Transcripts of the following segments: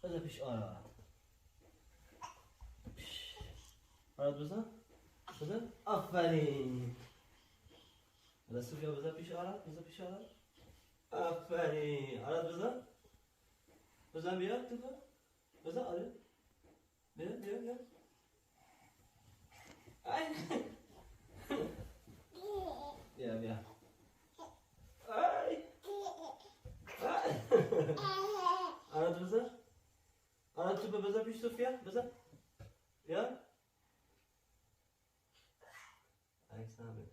بذار پیش آراد. آراد بذار. بذار. آفرین. بذار سوفیا بذار پیش آراد. بذار پیش آراد. آفرین. آراد بذار. بذار بیا تو. بذار آره. بیا. ای. بیا. ای. آراد بذار. آراد تو بذار پیش سوفیا. بذار. بیا. عکس نبر.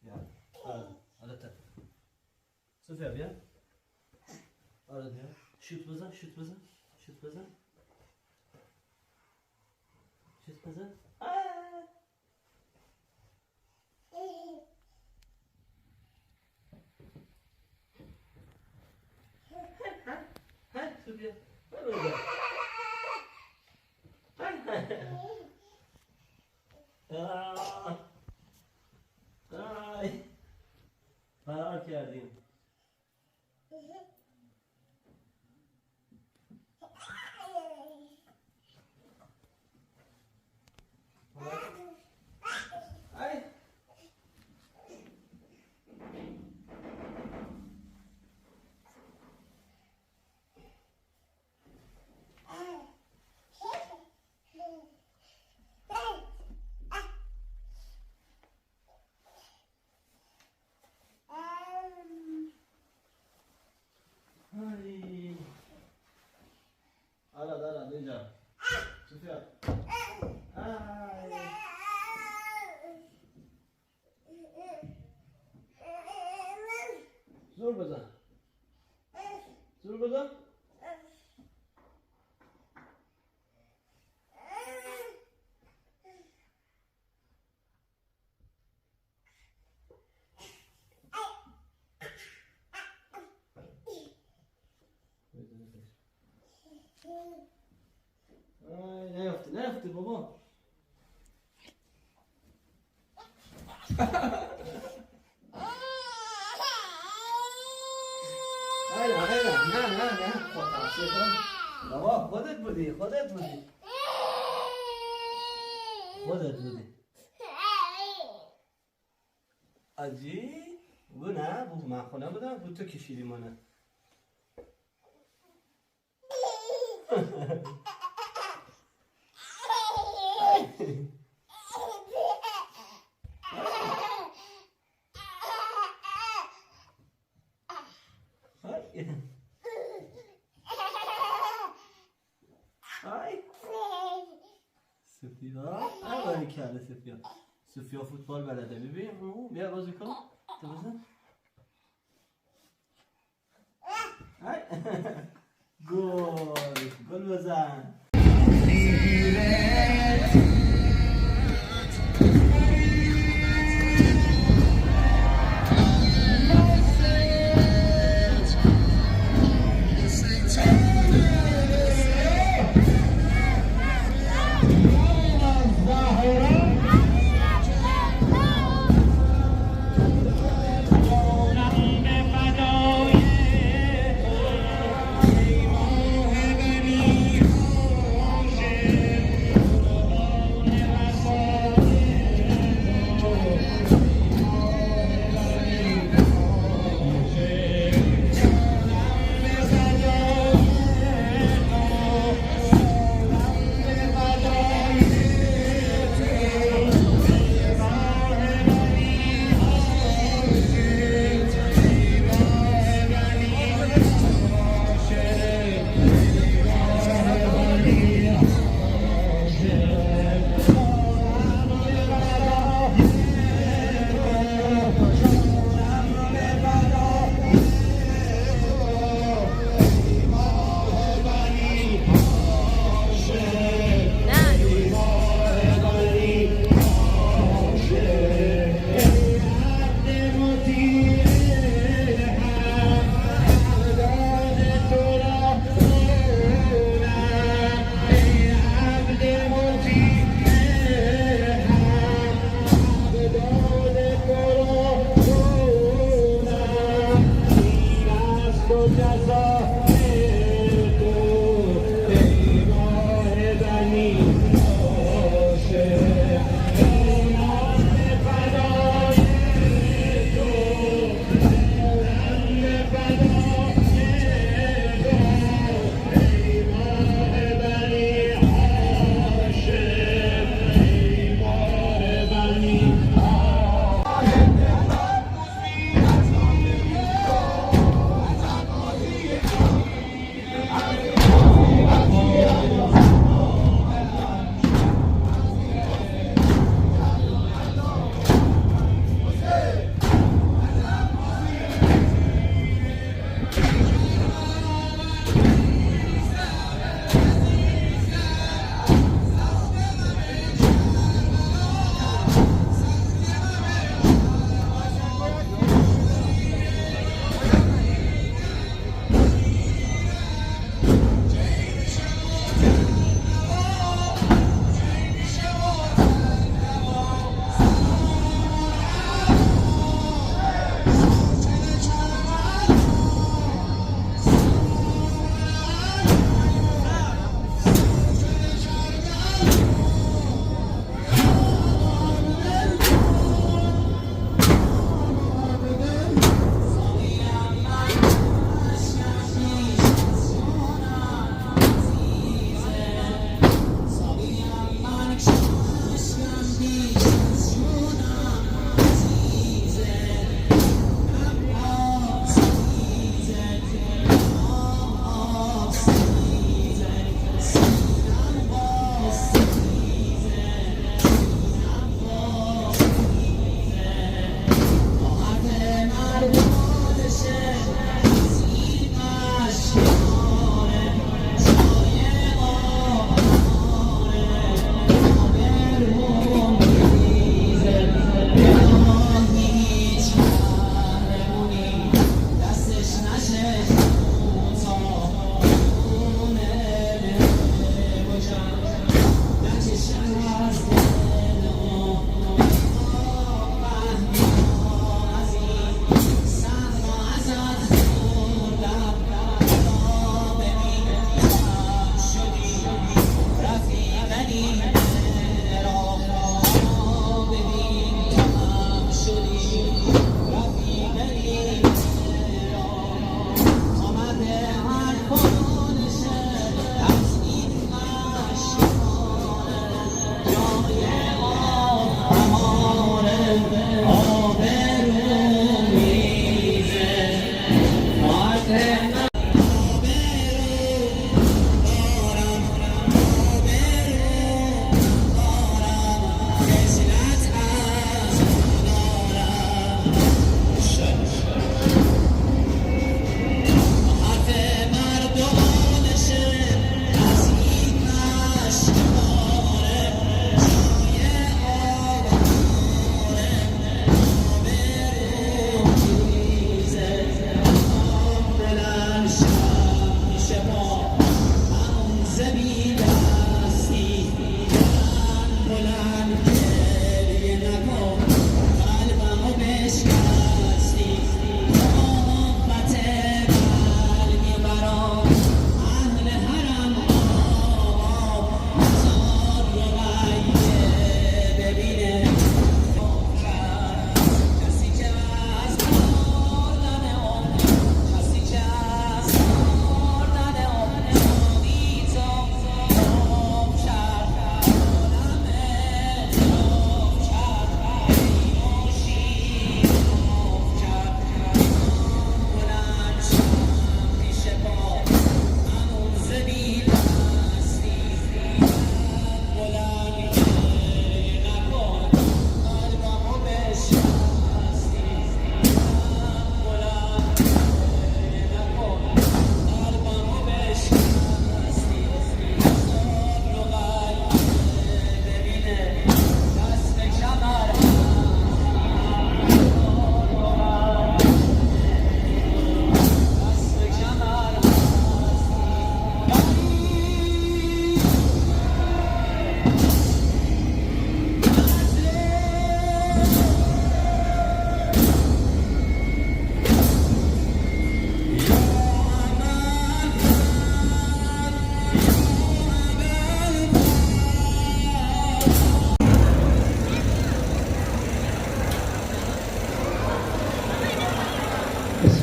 بیا. آراد. سوفیا بیا. آراد بیا. شوت بزن. Sofia, فرار کردیم. Ara ninja. Sofia. Zor beza. نیافتی بابا. نه بابا خودت بودی. آجی بو نه بو من خونه بودم بو تو کشیدی منه. سوفیا فوتبال بلده. ببین بیا بازی کن. تو بزن. گل بزن.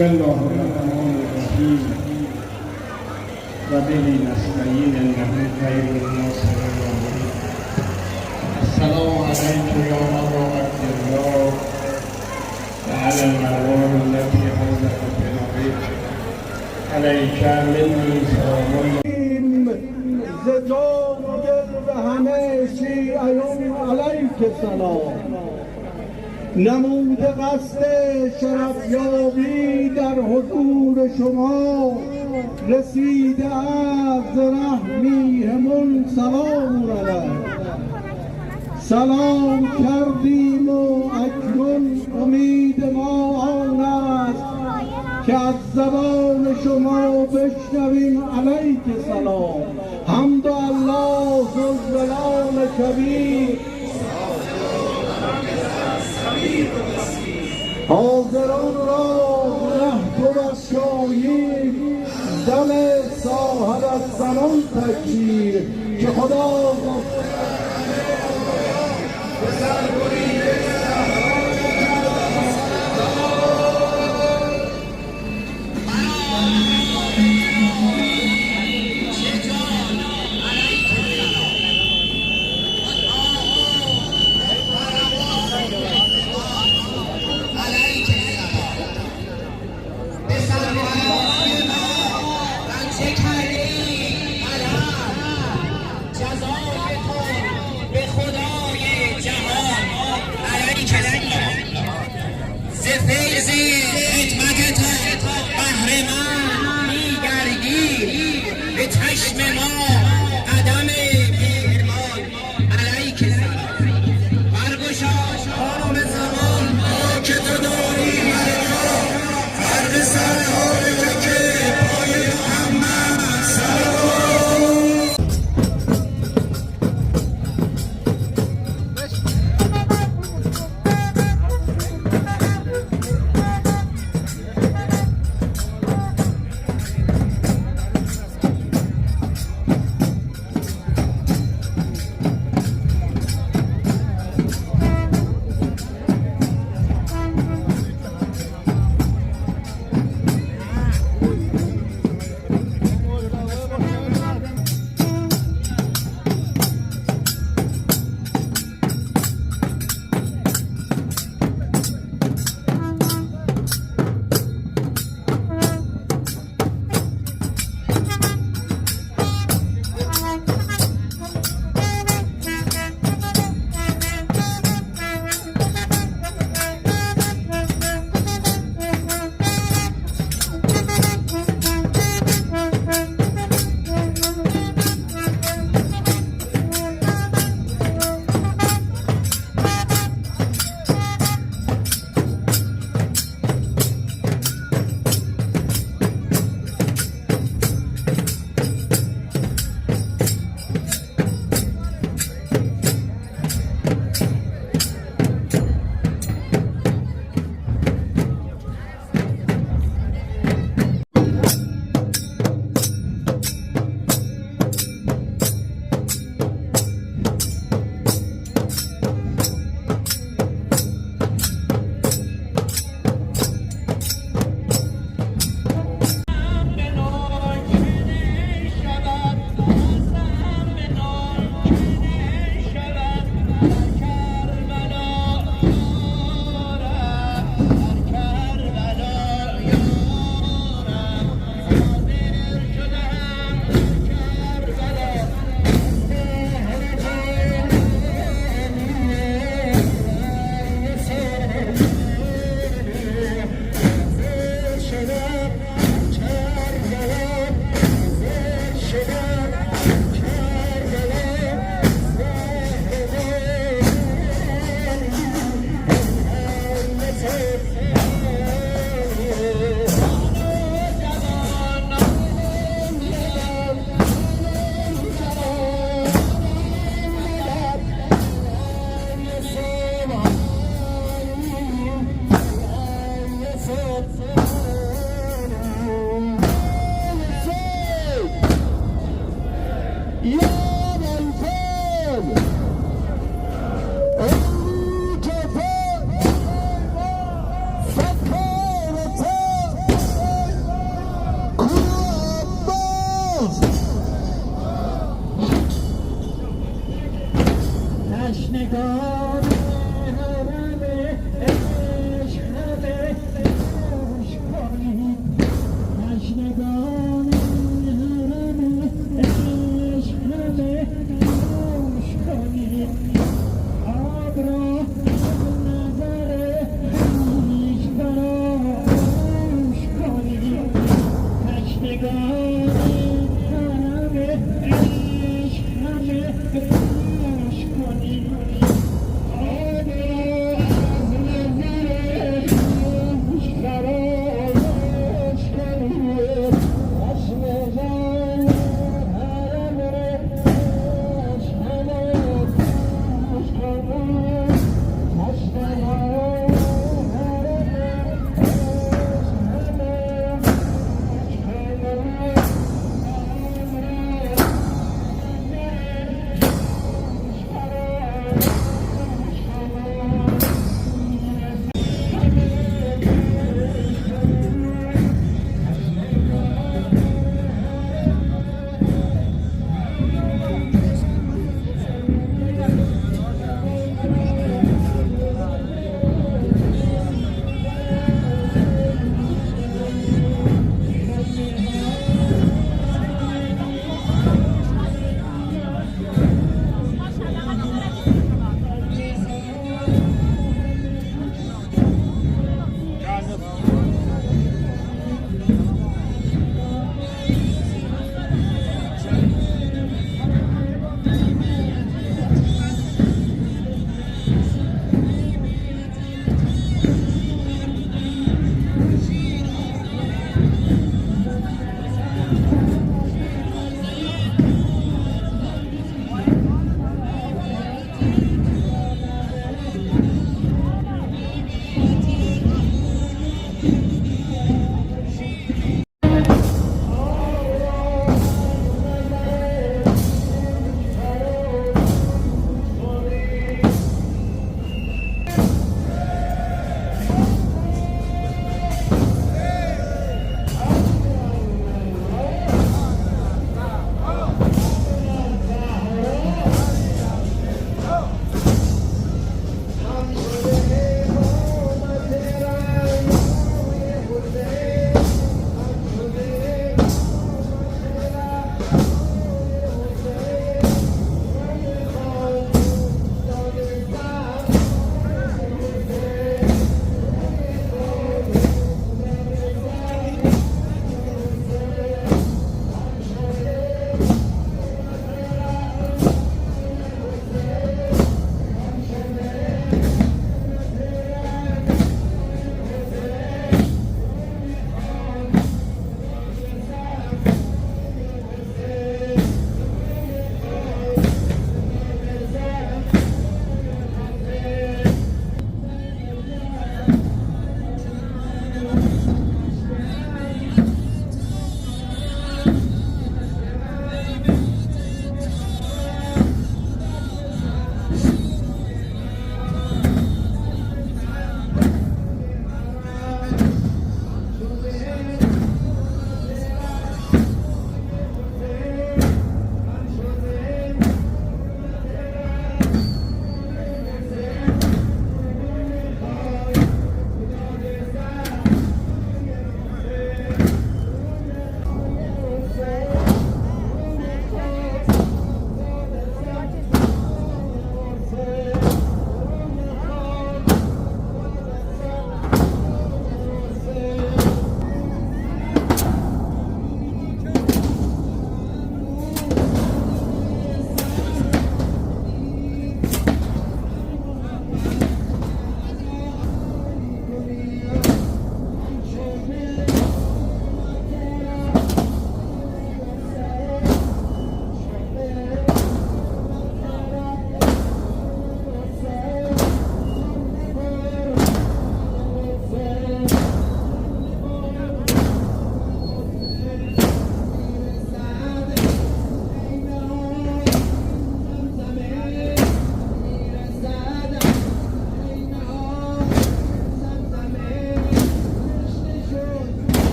بسم الله الرحمن الرحیم و به نستعین انه خیر الناصر الرحیم. السلام علیک یا مبارک الله و علی الارواح التي حوزت بنابک علیک منی سلام ز تو دل به همه شیعیان علیک سلام. نموده قصد شرفیابی در حضور شما، رسیده از رحمی همون سلام علیک. سلام کردیم و اکنون امید ما آن است که از زبان شما بشنویم علیک سلام. حمد الله ذوالجلال کبیر. حاضران را رهب و بخشایی، دم صاحب از زمان تکبیر که خدا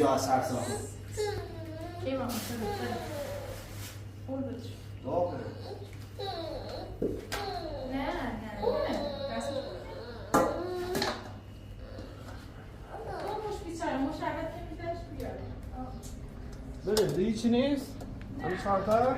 یا سر ساخت ای ماما شده اون بچه داغه نه دست خوش بیچاره مشربت نمیدهش بیاره بله دیگه چی نیست؟ همین چهارتا؟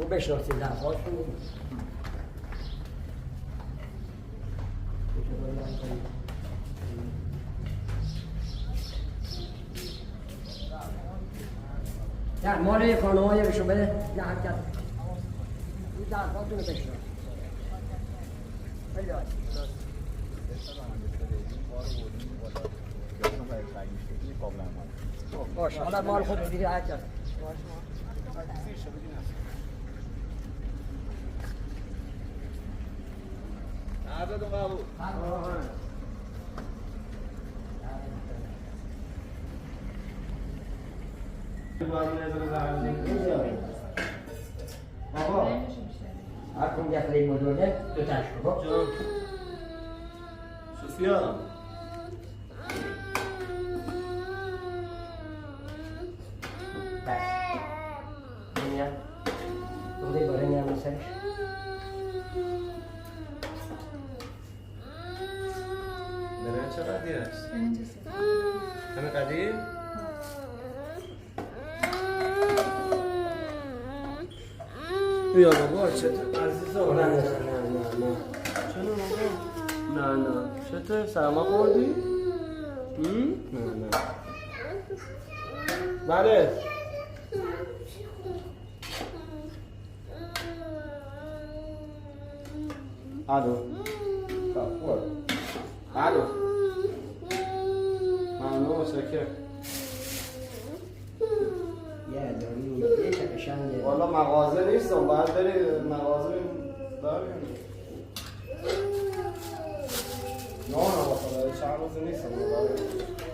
تو بشناسی لحظاتشون نه مال خانه های بشون بده یه حرکت این درخواستون رو بشناسی خیلی عالی. باشه حالا مال خود بگیری حرکت عدد قبول آقا هر کن یه خیلی مدونه دو تشکر با جان سوفیا بس میاد بوده باره میام سرش برای چه قدی هست؟ همه قدی؟ بیا بابا چطور عزیزا نه نه چرا بابا؟ نه چطور سرما خوردی؟ نه بله الو الو ممنون متشکرم یه داری یه کشنگه والا مغازه نیستم باید بری مغازه داریم نه با خدا چند روز نیستم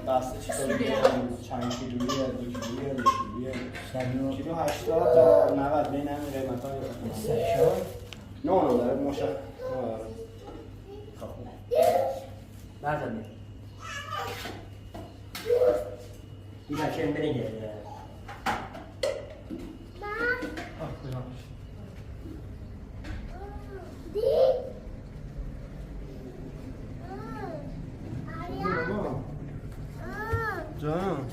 بسته چطوری چند کیلویه 2 کیلویه 1 کیلویه کیلو 80 تا 90 بین همین قیمت ها نه داره مشخص بردم این بچه برینگه جان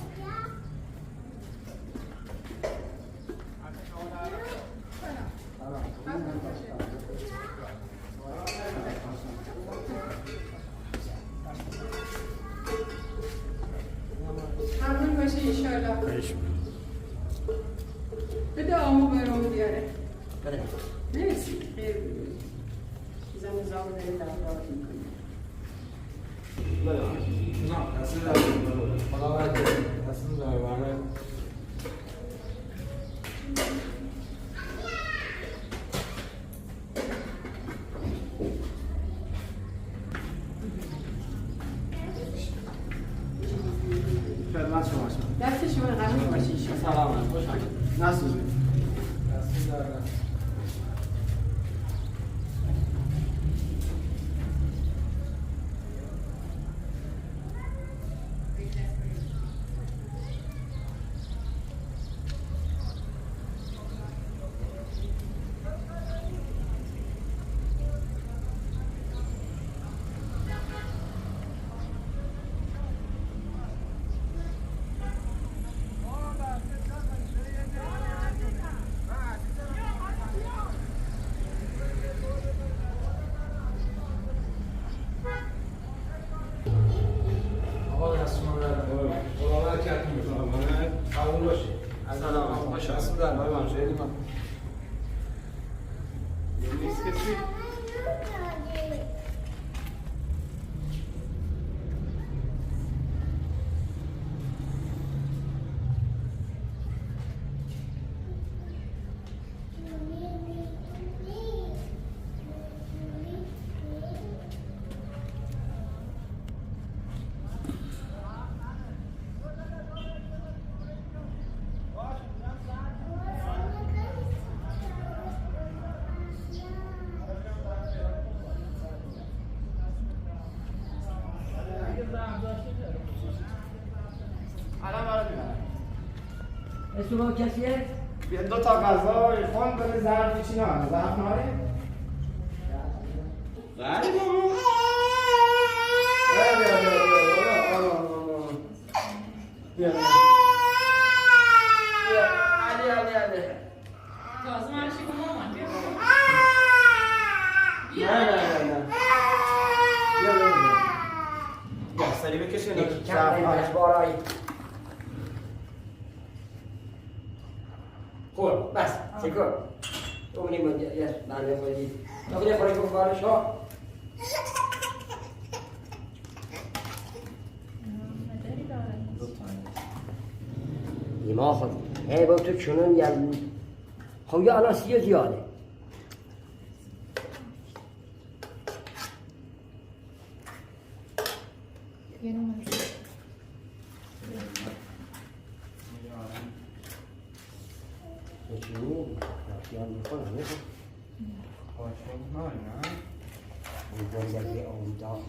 همون باشه ایشالله بده آمو برام بیاره بده مرسی خیلی زمان زمان داریم دفعات میکنیم نه اصلا دارم خدا برده اصلا دارم خدمت شما دست شما قبول باشه ایشالله سلام خوش آمدید نسوزید دست دارم سلام خوش آمدید. نیست کسی. الان برای میبرم. اسم کسیه؟ بیا 2 تا غذا خون بده ظرف چی نه ظرف ناره ظرف ماما بیا علی تازه من شکم مامان بیا نه بیا سری بکشین کم نیمش بارایی خور بس سکر اونی مجید بنده خودی نقلی خوری کن بارش ها ایما خود هی با تو چونون یل خب یا الان 30 زیاده چونی رفتیان میکنم میکنم خوشم نه اون زندگی اون دا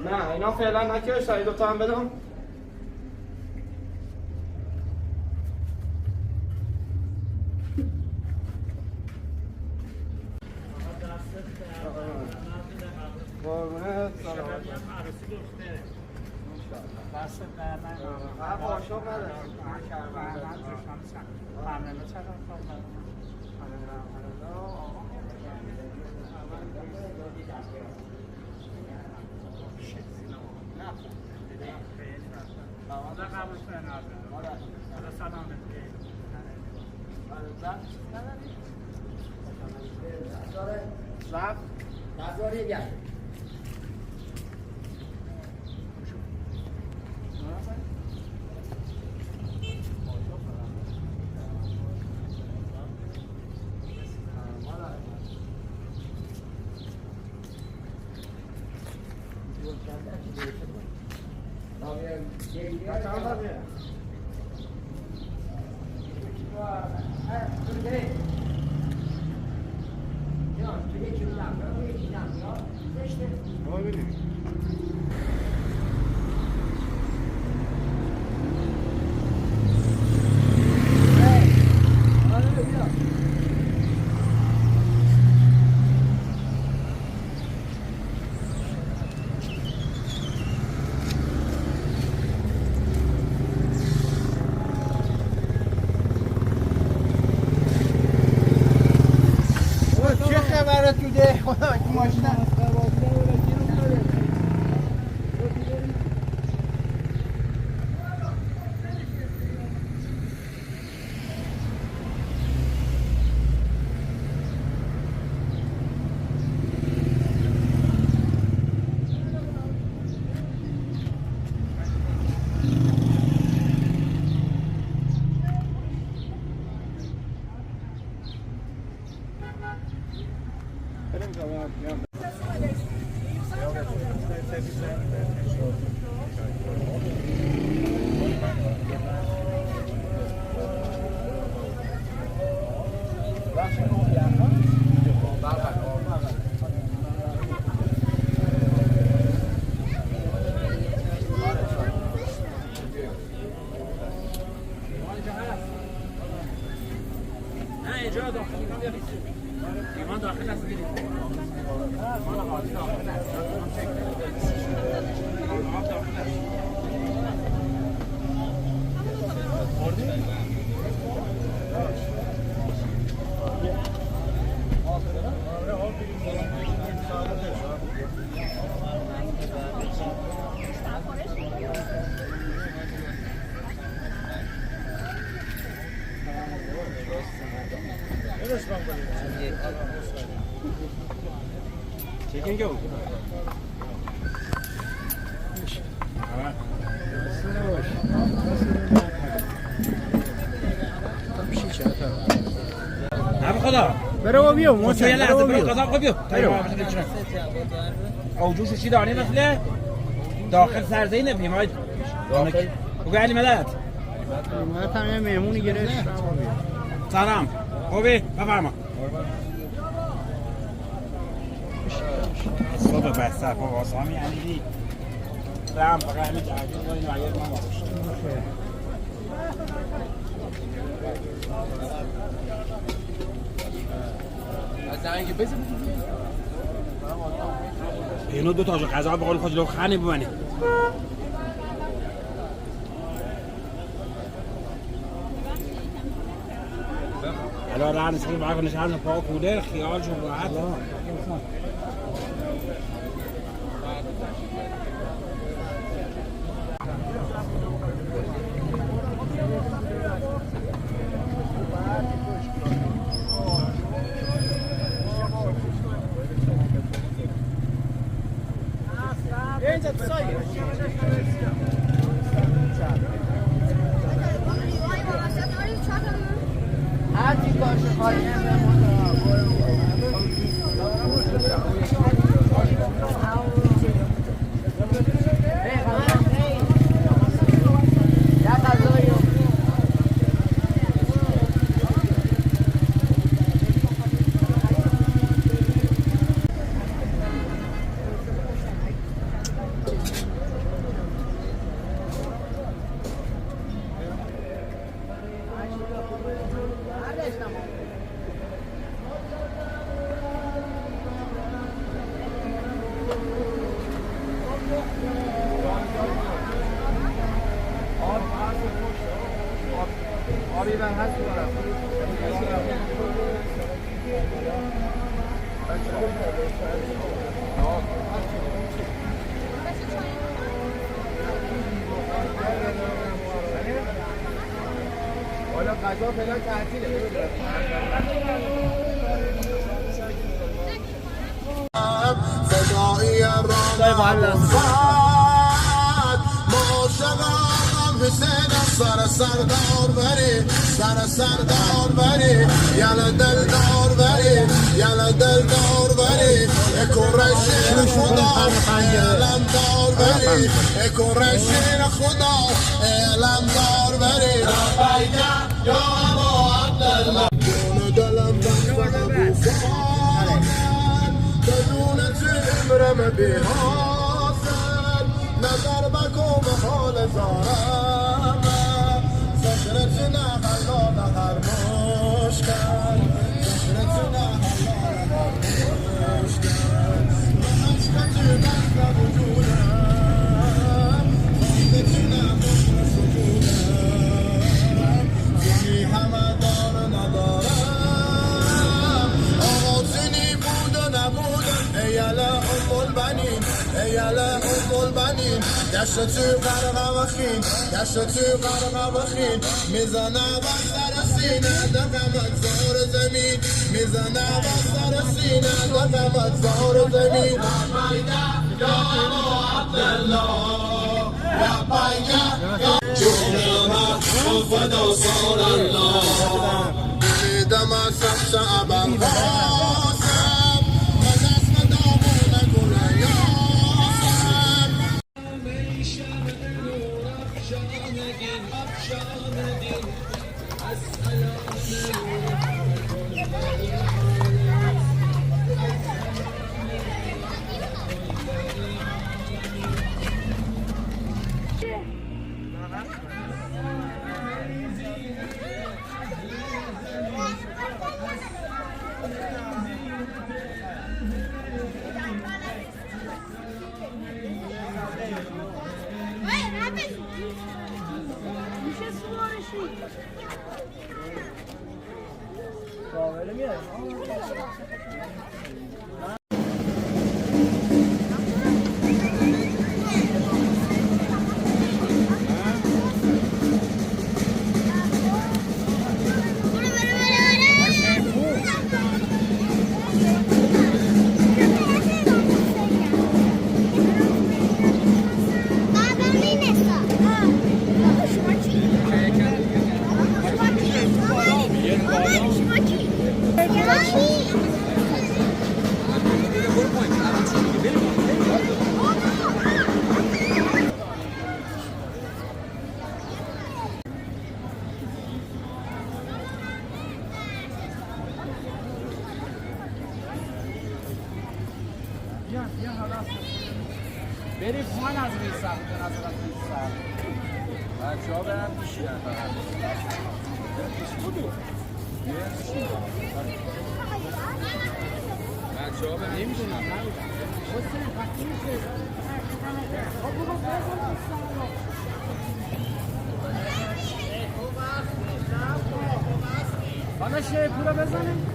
نه اینا فعلا نکش تا 2 تا هم بدم زب داری بیایی نه اینجا داخلی من بیارید Chicken go. نبی خدا برو و بیو موچه یه لحظه برو قضا خود بیو اوجوش چی داری مثله داخل سرزهی نبیم بگو علی مدد مدت هم یه مهمونی گرفت سلام خوبی بفرما صبح بستر با واسامی یعنی رم فقط همین جعجیل کنیم و اگر من باشه اینو دو تا غذا به قول خود لو خانی بمانی الان راه نسخه باید نشان پا کولر خیال شو راحت غذا فعلا تعطیله فدایی رام حسین سردار بری سردار بری یالا دلدار بری یالا دلدار بری قریشین خدا اعلام دار بری قریشین خدا اعلام دار بری یا ابا عبدالله جون دلم بستم بوفان بدون عمرم بی‌حاصل نظر بکن به حال زارم فکرت نه حلال هر مشکل فکرت نه حلال هر مشکل من عشقت بست وجودم فکرت نه مشکل سجودم زنی همه دار ندارم آغازینی بود و نبودم ایالا البنین ایالا البنین دشت تو غرق و خین دشت تو غرق و خین میزنه بستر سینه دقمت زهر زمین میزنه بستر سینه دقمت زهر زمین یا عبدالله یا پیگه جونم فدا سال الله دیدم از شعبان قاسم من اسم دامون گل یاسم بریم من از روی سخت به نظر از روی سخت بچه ها برن میشیرن بچه ها برن نمیدونم حالا شیپو رو بزنیم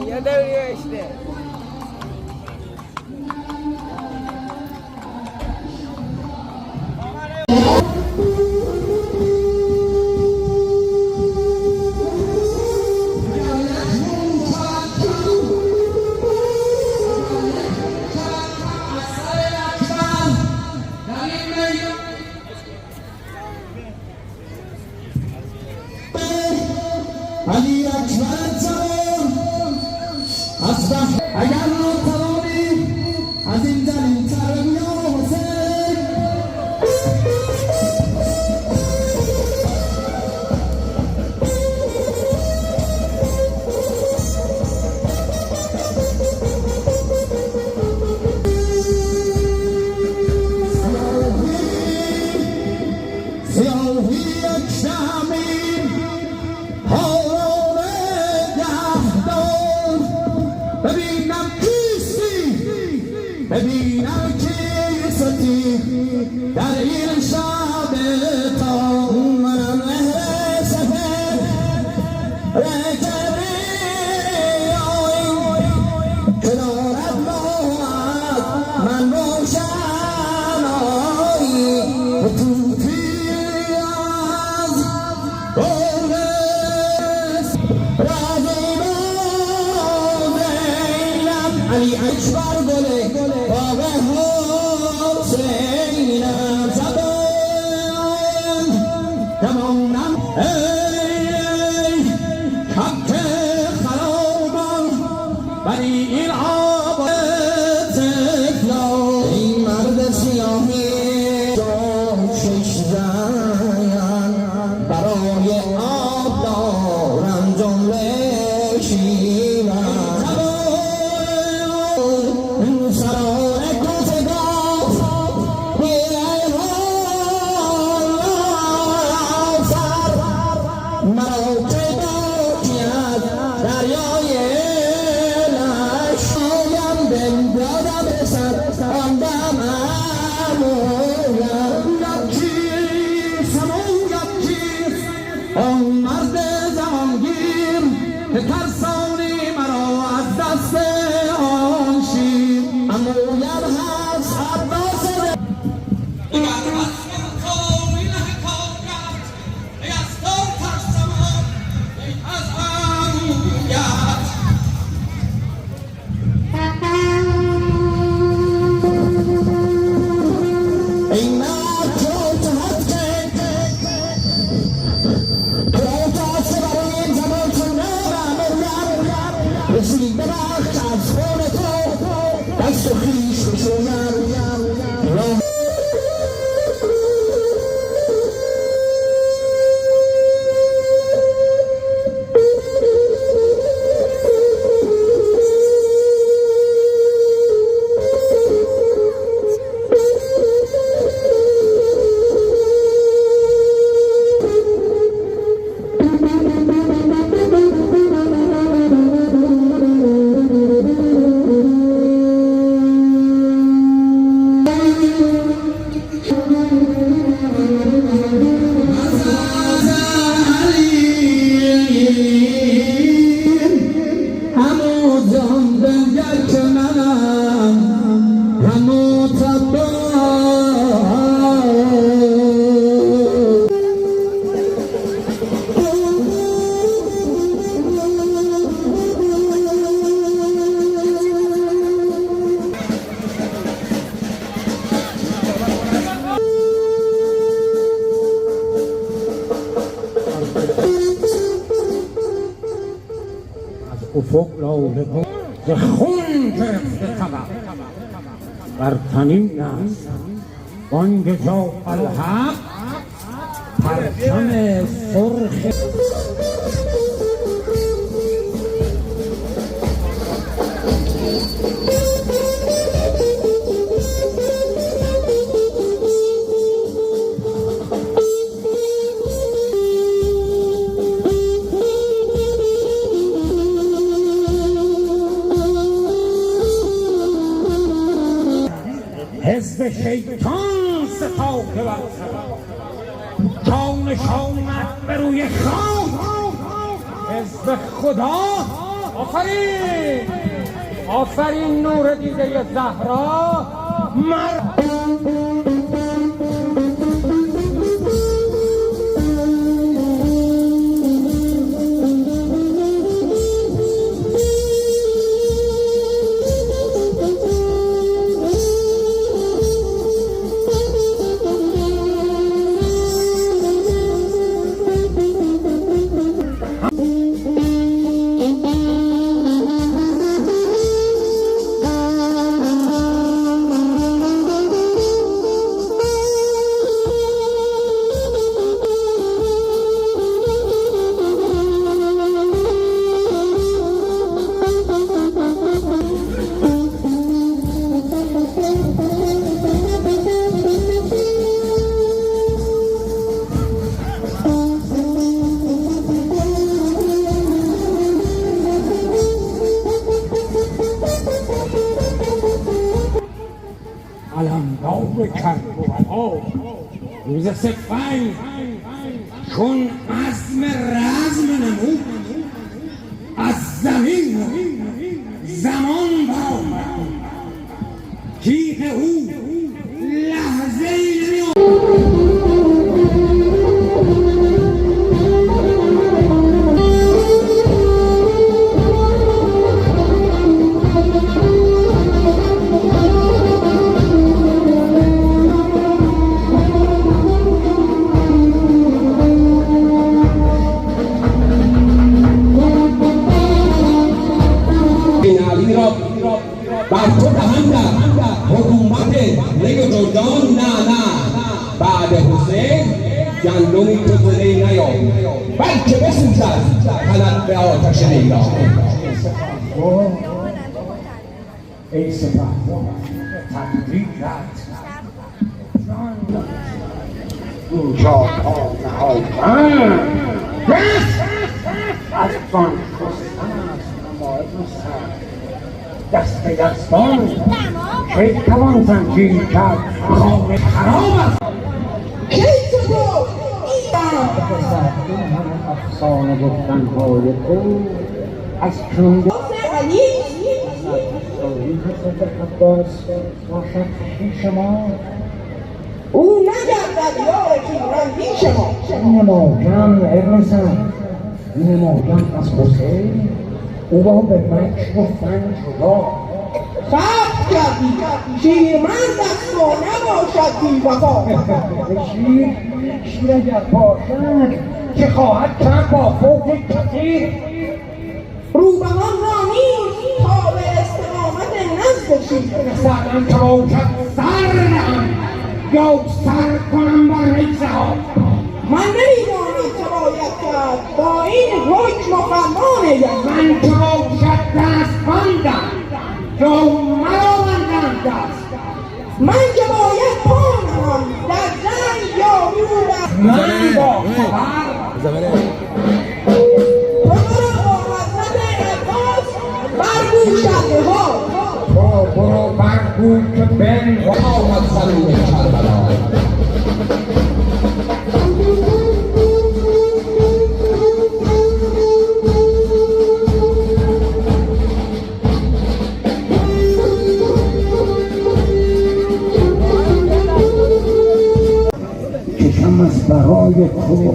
Ya devriyor işte. علی اکبر جوان اصبح اگر رو توانی از این دلیل تر یا حسین سیاهی یک شمیم ببینم کیستی ببینم کیستی در این شب تا منم مهر سفر رکبی که دارد باید من روشنایی توتی از بولس علی اکبر گله باغ حسینم زبان تمامم ای حق افق لاله ز خون گرفته طبق برتنین است بانگ جا الحق پرچم سرخ حزب شیطان ستاکه بر جانش آمد به روی خاک حزب خدا آفرین آفرین نور دیده زهرا علمدار کربلا روز سفنگ چون عزم رزم نمود از زمین زمان برآمد تیغ او لحظه ای بر تو دهند حکومت ری و جردان نه بعد حسین گندمی تو زلی نیابی بلکه بسوزد تنت به آتش لیلا ای سپهبد تدبیرت اینجا پا نهادن از بان خستن است ماعد و سر دست به دستان کی توان زنجیر کرد خانه خراب است کی تو این همه افسانه گفتنهای تو از کنده تاریخ خاطر عباس باشد پیش ما او نگردد یار تیراندیش ما این محکم ابن سعد این محکم از حسین او با به مکر و فنج را خط کردی شیرمند است و نباشد بی وفا شیر اگر باشد که خواهد کرد با فوق کثیر روبهان را نیست تا به استقامت نزد شیر سرم که باشد سر نهم یا سر کنم بر نیزه ها من نمیدانم چه باید کرد با این حکم و فرمان من که باشد دست بندم یا مرا بندم دست من که باید پانم در جنگ یا بودم من با خبر برو با حضرت عباس برگو شده ها برو برگو که بن آمد زمین کربلا کشم از برای تو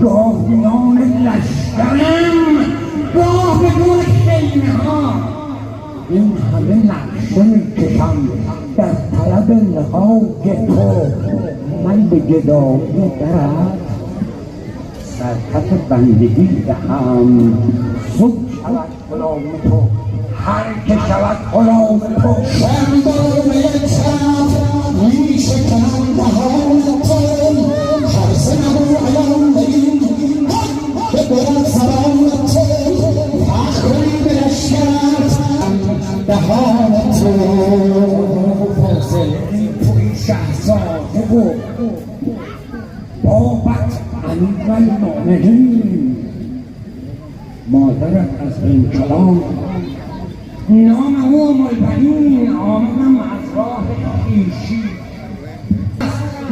گاه میان لشکرم گاه بدون خیمه ها این همه نقشه میکشم در طلب لقای تو من به گدایی درت سرکت بندگی دهم زود شود غلام تو هر که شود غلام تو شنبار به یک طرف می شکنم دهان تو هر سنم عیان بین که برد زبان تو فخری به لشکرت دهان تو فاصل توی شهزاده و بابت امیر المؤمنین مادرت از این کلام نام او ملبنین آمدم از راه پیشی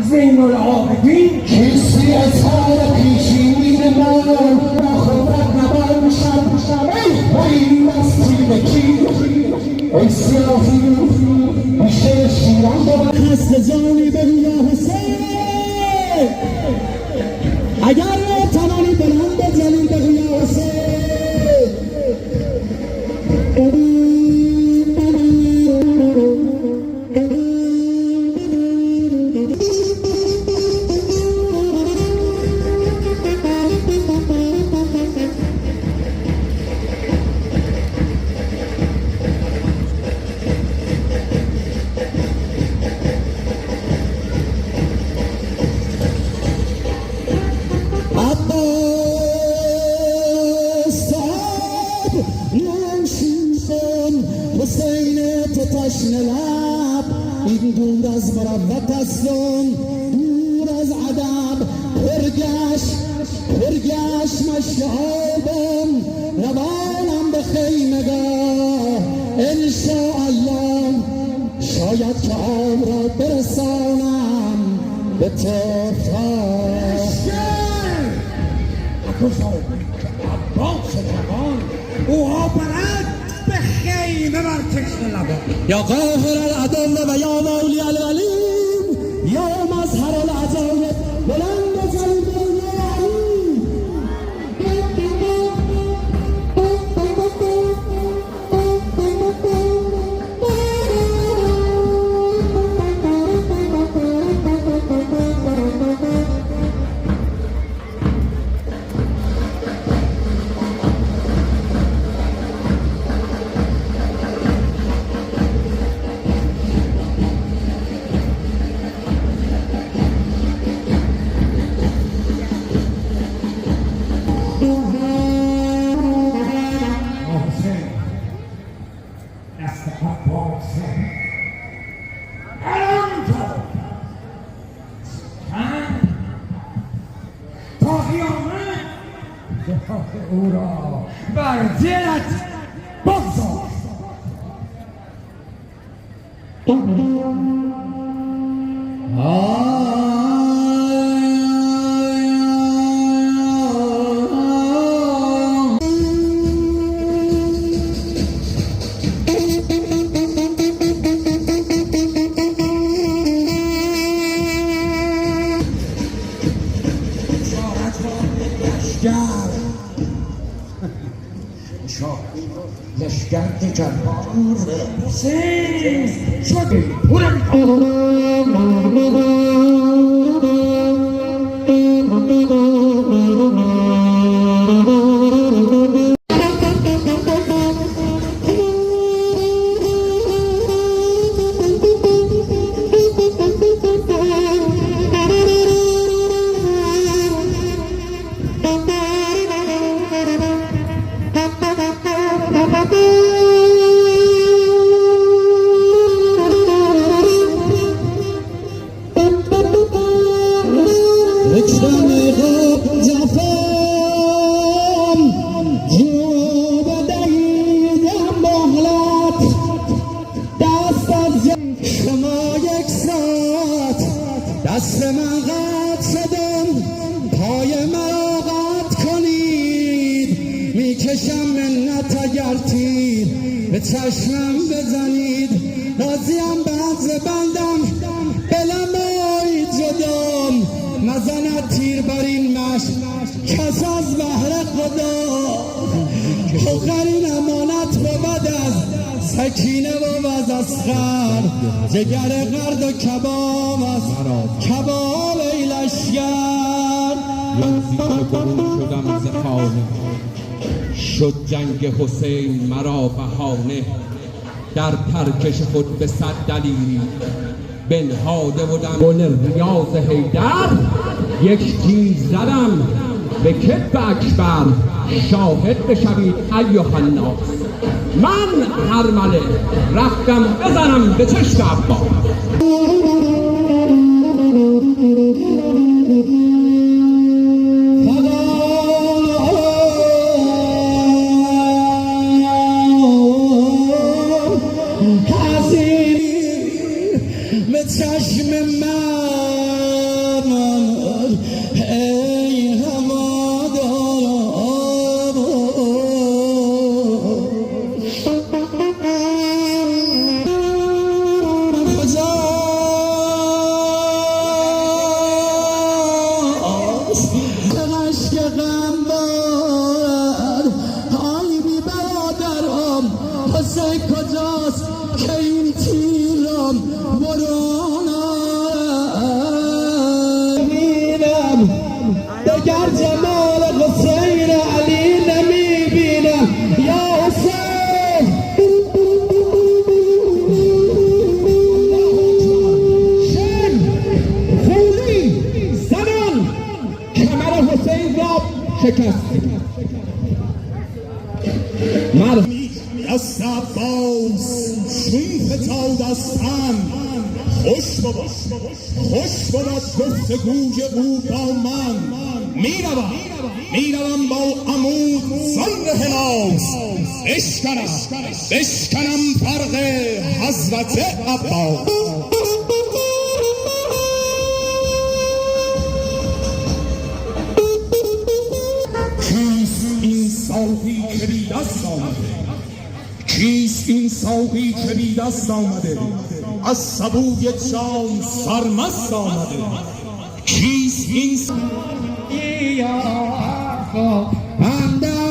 زین العابدین کسی از حال پیشین من خبرت نبر شب و این مستی به کی ای سیاهی میشه شیران بود خست جانی بگو یا حسین اگر توانی بلند بزنی بگو یا حسین حسین تو تشنه لب این دور از مروت هستم دور از ادب پرگشت مشعابم روانم به خیمگاه انشاءالله شاید که آن را برسانم به توفان عباس جوان او آورد به خیمه بر تشنه لبان یا قاهر العدل و یا مولی العلیم یا مظهر العجایب بلند جلد او را بر دلت بگذار شده دست من قطع شدم پای مرا قطع کنید میکشم منت اگر تیر به چشمم بزنید راضیم بعض بندم بلمای جدام نزند تیر بر این مشت کس از بهر خدا آخرین امانت بود از سکینه و از اسخر جگر قرد و کباب است کباب ای لشگر روزی که برون شدم ز خانه شد جنگ حسین مرا بهانه در ترکش خود به صد دلیل بنهاده بودم گل ریاض حیدر یک تیر زدم به کتف اکبر شاهد بشوید ایها الناس من هرمله رفتم بزنم به چشم عباس به چشم من ای هواداران کجاست که غم بارد ای بی برادرم حسین کجاست که این تیرم برون میرم دگر جمال حسین علی نمیبینم یا حسین شم خولی زنان کمر حسین را شکست دست عباس چون فتاد از تن خوش بود گفتگوی او با من میروم با عمود زن هلاس بشکنم فرق حضرت عباس کیست این ساقی که بی دست آمده از سبوی جام سرمست آمده کیست این من در